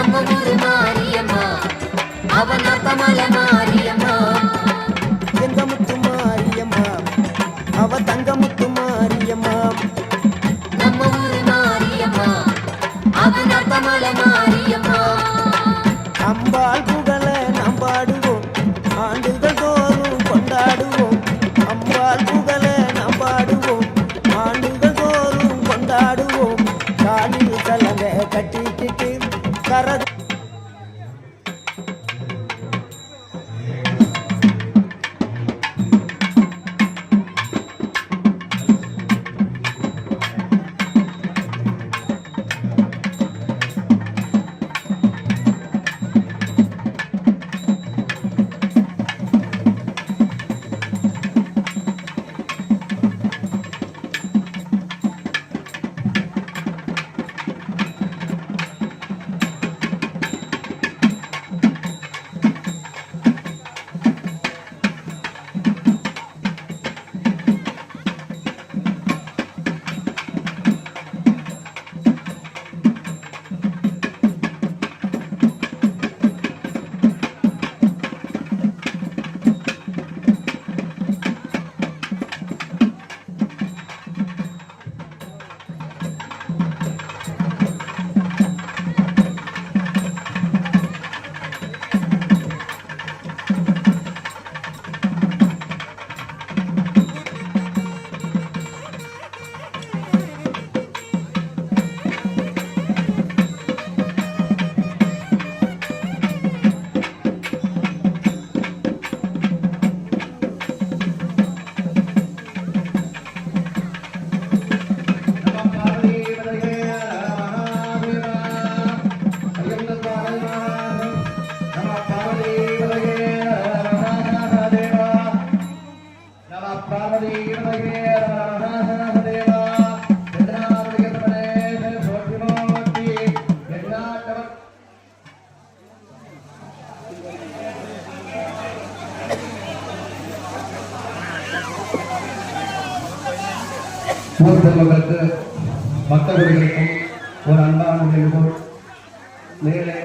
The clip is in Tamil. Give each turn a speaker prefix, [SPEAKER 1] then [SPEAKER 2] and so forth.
[SPEAKER 1] நம்ம ஊரு மாரியம்மா அவன் அத்தமல மாரியம்மா
[SPEAKER 2] எங்க முத்து மாரியம்மா அவ தங்க முத்து மாரியம்மா
[SPEAKER 1] நம்ம ஊரு மாரியம்மா அவன் அத்தமல மாரியம்மா
[SPEAKER 2] அம்பாள் புகழ நாம் பாடுவோம் ஆண்டுகள் தோறும் கொண்டாடுவோம் அம்பாள் புகழ நாம் பாடுவோம் ஆண்டுகள் தோறும் கொண்டாடுவோம் காலில் கலங்க கட்டிக்கிட்டு கர
[SPEAKER 3] ஊர் பெருமக்களுக்கு பக்தர்களுக்கும் ஒரு அன்பான வேண்டுகோள். மேலே